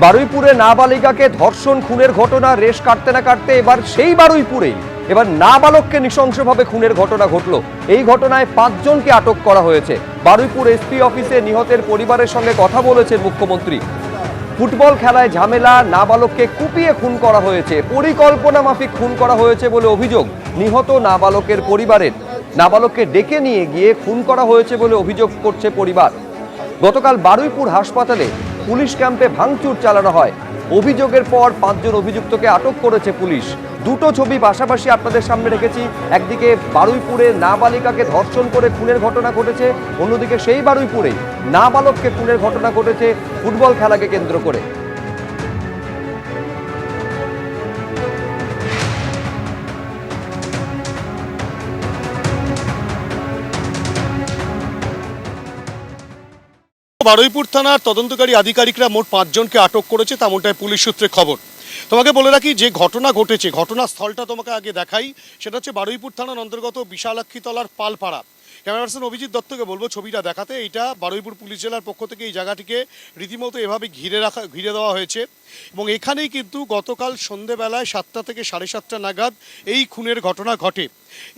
বারুইপুরে নাবালিকাকে ধর্ষণ খুনের ঘটনা রেশ কাটতে না কাটতে এবার সেই বারুইপুরেই এবার নাবালককে নৃশংসভাবে খুনের ঘটনা ঘটল। এই ঘটনায় 5 জনকে আটক করা হয়েছে। বারুইপুর এসপি অফিসে নিহতের পরিবারের সঙ্গে কথা বলেছেন মুখ্যমন্ত্রী। ফুটবল খেলায় ঝামেলা, নাবালককে কুপিয়ে খুন করা হয়েছে, পরিকল্পনা মাফিক খুন করা হয়েছে বলে অভিযোগ নিহত নাবালকের পরিবারের। নাবালককে ডেকে নিয়ে গিয়ে খুন করা হয়েছে বলে অভিযোগ করছে পরিবার। গতকাল বারুইপুর হাসপাতালে পুলিশ ক্যাম্পে ভাঙচুর চালানো হয়। অভিযোগের পর 5 জন অভিযুক্তকে আটক করেছে পুলিশ। দুটো ছবি পাশাপাশি আপনাদের সামনে রেখেছি। একদিকে বারুইপুরে নাবালিকাকে ধর্ষণ করে খুনের ঘটনা ঘটেছে, অন্যদিকে সেই বারুইপুরে নাবালককে খুনের ঘটনা ঘটেছে ফুটবল খেলাকে কেন্দ্র করে। বারুইপুর থানার তদন্তকারী আধিকারিকরা মোট 5 জনকে আটক করেছে, তেমনটাই পুলিশ সূত্রে খবর। তোমাকে বলে রাখি, যে ঘটনা ঘটেছে ঘটনাস্থলটা তোমাকে আগে দেখাই। সেটা হচ্ছে বারুইপুর থানার অন্তর্গত বিশালাক্ষীতলার পালপাড়া। ক্যামেরা পার্সন অভিজিৎ দত্তকে বলবো ছবিটা দেখাতে। এইটা বারুইপুর পুলিশ জেলার পক্ষ থেকে এই জায়গাটিকে রীতিমতো এভাবে ঘিরে দেওয়া হয়েছে এবং এখানেই কিন্তু গতকাল সন্ধেবেলায় 7টা থেকে 7:30 নাগাদ এই খুনের ঘটনা ঘটে।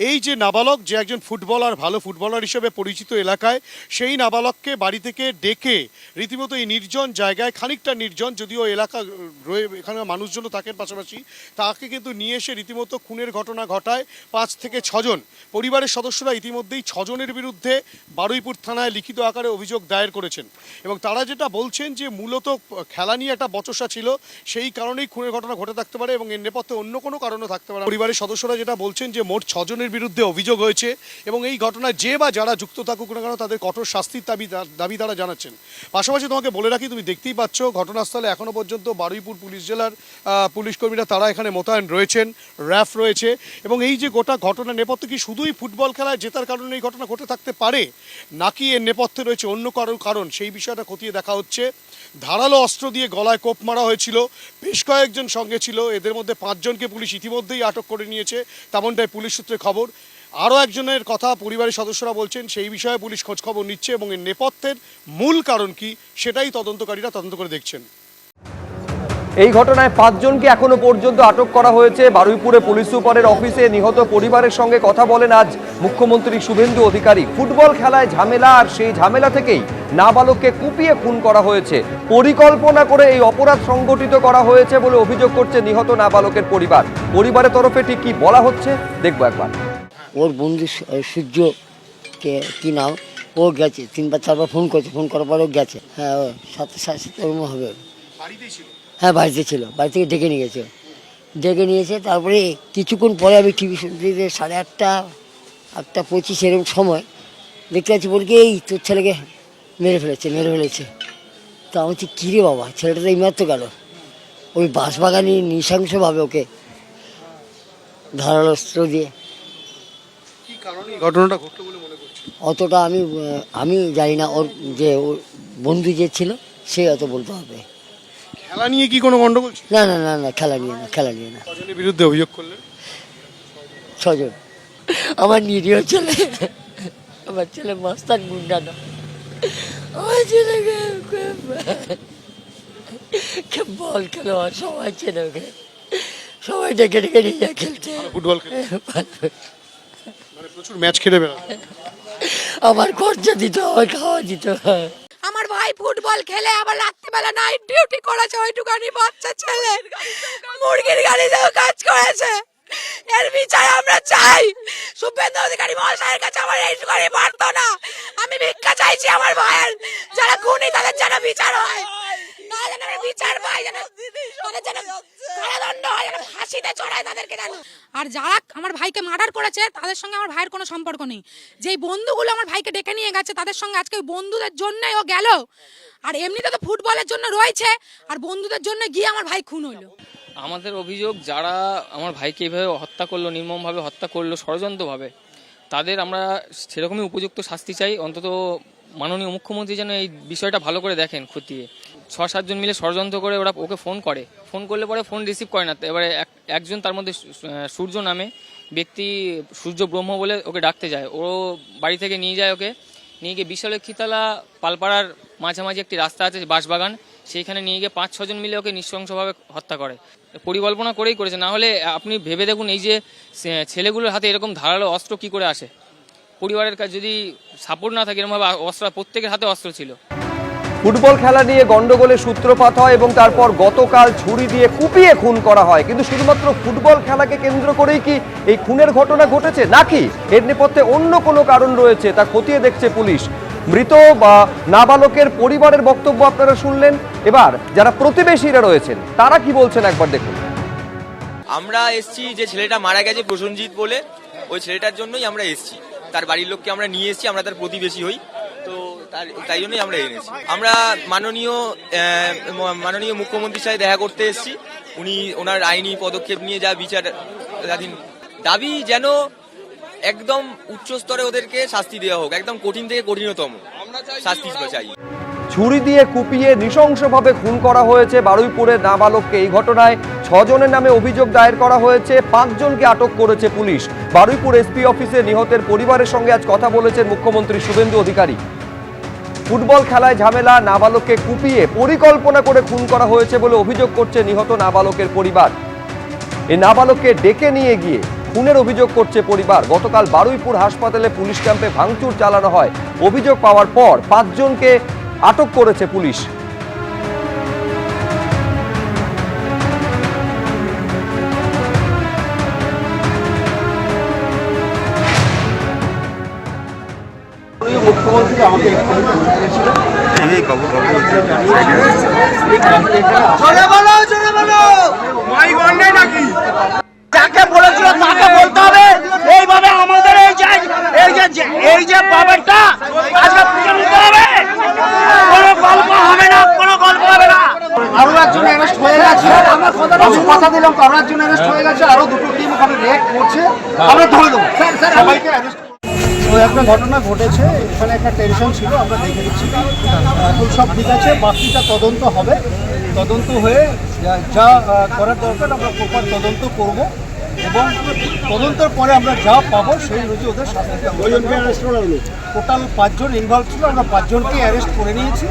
এই যে নাবালক, যে একজন ফুটবলার, ভালো ফুটবলার হিসেবে পরিচিত এলাকায়, সেই নাবালককে বাড়ি থেকে ডেকে রীতিমতো এই নির্জন জায়গায়, খানিকটা নির্জন যদিও এলাকা রয়ে, এখানে মানুষজনও থাকেন পাশাপাশি, তাকে কিন্তু নিয়ে এসে রীতিমতো খুনের ঘটনা ঘটায় 5 থেকে 6 জন। পরিবারের সদস্যরা ইতিমধ্যেই 6 জনের বিরুদ্ধে বারুইপুর থানায় লিখিত আকারে অভিযোগ দায়ের করেছেন এবং তারা যেটা বলছেন যে মূলত খেলা নিয়ে একটা বচসা ছিল, সেই কারণেই খুনের ঘটনা ঘটে থাকতে পারে এবং এর নেপথ্যে অন্য কোনো কারণও থাকতে পারে। পরিবারের সদস্যরা যেটা বলছেন যে মোট 6 জনের বিরুদ্ধে অভিযোগ হয়েছে এবং এই ঘটনায় যে বা যারা যুক্ত থাকুক না কেন তাদের কঠোর শাস্তির দাবি তারা জানাচ্ছেন। পাশাপাশি তোমাকে বলে রাখি, তুমি দেখতেই পাচ্ছ ঘটনাস্থলে এখনও পর্যন্ত বারুইপুর পুলিশ জেলার পুলিশ কর্মীরা তারা এখানে মোতায়েন রয়েছেন, র্যাফ রয়েছে এবং এই যে গোটা ঘটনা নেপথ্যে কি শুধুই ফুটবল খেলায় জেতার কারণে এই ঘটনা ঘটে থাকতে পারে, নাকি এর নেপথ্যে রয়েছে অন্য কারণ, সেই বিষয়টা খতিয়ে দেখা হচ্ছে। ধারালো অস্ত্র দিয়ে গলায় কোপ মারা হয়েছিল, বেশ কয়েকজন সঙ্গে ছিল। এদের মধ্যে 5 জনকে পুলিশ ইতিমধ্যেই আটক করে নিয়েছে, তেমনটাই পুলিশ সূত্রে খবর। আরও একজনের কথা পরিবারের সদস্যরা বলছেন, সেই বিষয়ে পুলিশ খোঁজখবর নিচ্ছে এবং এর নেপথ্যের মূল কারণ কি সেটাই তদন্তকারীরা তদন্ত করে দেখছেন। এই ঘটনায় 5 জনকে এখনো পর্যন্ত আটক করা হয়েছে। বারুইপুরে পুলিশ সুপারের অফিসে নিহত পরিবারের সঙ্গে কথা বলেন আজ মুখ্যমন্ত্রী শুভেন্দু অধিকারী। ফুটবল খেলায় ঝামেলা, আর সেই ঝামেলা থেকেই নাবালককে কুপিয়ে খুন করা হয়েছে। পরিকল্পনা করে এই অপরাধ সংগঠিত করা হয়েছে বলে অভিযোগ করছে নিহত নাবালকের পরিবার। পরিবারের তরফে ঠিক কি বলা হচ্ছে দেখবো একবার। ওর বন্ধু সূর্য কি নাম, ও গেছে 3-4বার ফোন করেছে, ফোন করার পরেও গেছে। হ্যাঁ, ও 7:30 হবে। হ্যাঁ, বাড়িতে ছিল, বাড়ি থেকে ডেকে নিয়ে গেছে। তারপরে কিছুক্ষণ পরে আমি টিভি শুনতে 8:30, 8:25 এরকম সময় দেখতে পাচ্ছি বলকে এই তোর ছেলেকে মেরে ফেলেছে। তা আমি বলছি কী রে বাবা, ছেলেটা তো এই মাত্র গেল। ওই বাঁশবাগানি নৃশংসভাবে ওকে ধারালো অস্ত্র দিয়ে। ঘটনাটা ঘটলো বলে মনে করছি অতটা আমি জানি না, ওর যে ওর বন্ধু যে ছিল সে অত বলতে হবে। খেলা নিয়ে কি কোনো গন্ডগোল? না, খেলা নিয়ে না। কজনের বিরুদ্ধে অভিযোগ করলেন? 6 জন। আমার নিরীহ ছেলে, আমার ছেলে মাস্তান গুন্ডা না। আমার ছেলেকে বল খেলো, সবাই চেনে ওকে, সবাই ডেকে নিয়ে যায় খেলতে। ফুটবল মানে প্রচুর ম্যাচ খেলে বেড়ান। আমার খরচা দিত, আমার খাওয়া দিত। আমার ভাই ফুটবল খেলে আবার রাত্রিবেলা নাইট ডিউটি করেছে, ওইটুকানি বাচ্চা ছেলে মুরগির গাড়িতেও কাজ করেছে। এর বিচার আমরা চাই। শুভেন্দু অধিকারী মহাশয়ের কাছে আমার এইটুকানি পারতো না। আমি ভিক্ষা চাইছি আমার ভাইয়ের, যারা খুনি তাদের যেন বিচার হয়, বিচার পাই, যেন কারাদণ্ড হয়, যেন ফাঁসিতে চড়ায় তাদেরকে যেন। আর যারা আমার ভাইকে মার্ডার করেছে তাদের সঙ্গে আমার ভাইয়ের কোনো সম্পর্ক নেই। যেই বন্ধুগুলো আমার ভাইকে ডেকে নিয়ে গেছে তাদের সঙ্গে আজকে ওই বন্ধুদের জন্যই ও গেল। আর এমনিতে তো ফুটবলের জন্য রয়েছে, আর বন্ধুদের জন্য গিয়ে আমার ভাই খুন হলো। আমাদের অভিযোগ, যারা আমার ভাইকে এইভাবে হত্যা করলো, নির্মমভাবে হত্যা করলো, ষড়যন্ত্রভাবে, তাদের আমরা সেরকমই উপযুক্ত শাস্তি চাই। অন্তত মাননীয় মুখ্যমন্ত্রী যেন এই বিষয়টা ভালো করে দেখেন, খতিয়ে। 6-7 জন মিলে ষড়যন্ত্র করে ওরা ওকে ফোন করলে পরে ফোন রিসিভ করে না। এবারে একজন তার মধ্যে সূর্য নামে ব্যক্তি, সূর্য ব্রহ্ম বলে ওকে ডাকতে যায়। ও বাড়ি থেকে নিয়ে যায়, ওকে নিয়ে গিয়ে বিশালক্ষীতলা পালপাড়ার মাঝামাঝি একটি রাস্তা আছে বাঁশবাগান, সেইখানে নিয়ে গিয়ে 5-6 জন মিলে ওকে নৃশংসভাবে হত্যা করে। পরিকল্পনা করেই করেছে, না হলে আপনি ভেবে দেখুন এই যে ছেলেগুলোর হাতে এরকম ধারালো অস্ত্র কি করে আসে। পরিবারের কাছে যদি সাপোর্ট না থাকে এরকমভাবে অস্ত্র, প্রত্যেকের হাতে অস্ত্র ছিল। ফুটবল খেলা নিয়ে গন্ডগোলের সূত্রপাত হয় এবং তারপর গতকাল ছুরি দিয়ে কুপিয়ে খুন করা হয়। কিন্তু শুধুমাত্র ফুটবল খেলাকে কেন্দ্র করেই কি এই খুনের ঘটনা ঘটেছে, নাকি এর নেপথ্যে অন্য কোনো কারণ রয়েছে তা খতিয়ে দেখছে পুলিশ। মৃত বা নাবালকের পরিবারের বক্তব্য আপনারা শুনলেন। এবার যারা প্রতিবেশীরা রয়েছেন তারা কি বলছেন একবার দেখুন। আমরা এসছি যে ছেলেটা মারা গেছে প্রসেনজিৎ বলে, ওই ছেলেটার জন্যই আমরা এসছি। তার বাড়ির লোককে আমরা নিয়ে এসছি, আমরা তার প্রতিবেশী হই, তো তাই জন্যই আমরা এনেছি। আমরা মাননীয় মুখ্যমন্ত্রীর সাথে দেখা করতে এসছি। উনি ওনার আইনি পদক্ষেপ নিয়ে যা বিচারাধীন দাবি, যেন একদম উচ্চ স্তরে ওদেরকে শাস্তি দেওয়া হোক, একদম কঠিন থেকে কঠিনতম শাস্তি চাই। ছুরি দিয়ে কুপিয়ে নৃশংসভাবে খুন করা হয়েছে বারুইপুরের নাবালককে। এই ঘটনায় 6 জনের নামে অভিযোগ দায়ের করা হয়েছে, 5 জনকে আটক করেছে পুলিশ। বারুইপুর এসপি অফিসে নিহতের পরিবারের সঙ্গে আজ কথা বলেছেন মুখ্যমন্ত্রী শুভেন্দু অধিকারী। ফুটবল খেলায় ঝামেলা, নাবালককে কুপিয়ে পরিকল্পনা করে খুন করা হয়েছে বলে অভিযোগ করছে নিহত নাবালকের পরিবার। এই নাবালককে ডেকে নিয়ে গিয়ে খুনের অভিযোগ করছে পরিবার। গতকাল বারুইপুর হাসপাতালে পুলিশ ক্যাম্পে ভাঙচুর চালানো হয়। অভিযোগ পাওয়ার পর 5 জনকে আটক করেছে পুলিশ। মুখ্যমন্ত্রী আমাকে যাকে বলেছিল তাকে বলতে হবে। এইভাবে আমাদের এই যে পাওয়ারটা আজকে পুজো নিতে হবে। কোনো গল্প হবে না, কোনো গল্প হবে না। আরো একজন অ্যারেস্ট হয়ে গেছে, আমি কথা দিলাম তো আরো একজন অ্যারেস্ট হয়ে গেছে, আরো 2টো টিম ওখানে রেড করছে, আমরা ধরে দেবো সবাইকে অ্যারেস্ট। ওই একটা ঘটনা ঘটেছে, এখানে একটা টেনশন ছিল, আমরা দেখে নিচ্ছি। এখন সব ঠিক আছে, বাকিটা তদন্ত হবে। তদন্ত হয়ে যা করার দরকার আমরা প্রপার তদন্ত করব এবং তদন্তের পরে আমরা যা পাবো সেই অনুযায়ী ওদের শাস্তি দেওয়া হবে। টোটাল 5 জন ইনভলভ ছিল, আমরা 5 জনকে অ্যারেস্ট করে নিয়েছি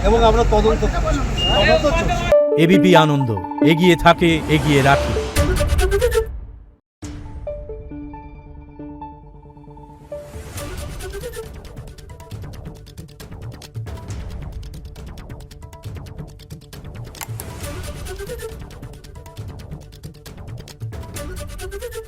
এবং আমরা তদন্ত করছি। তদন্ত চলছে। এবিপি আনন্দ, এগিয়ে থাকে, এগিয়ে রাখে। Thank you.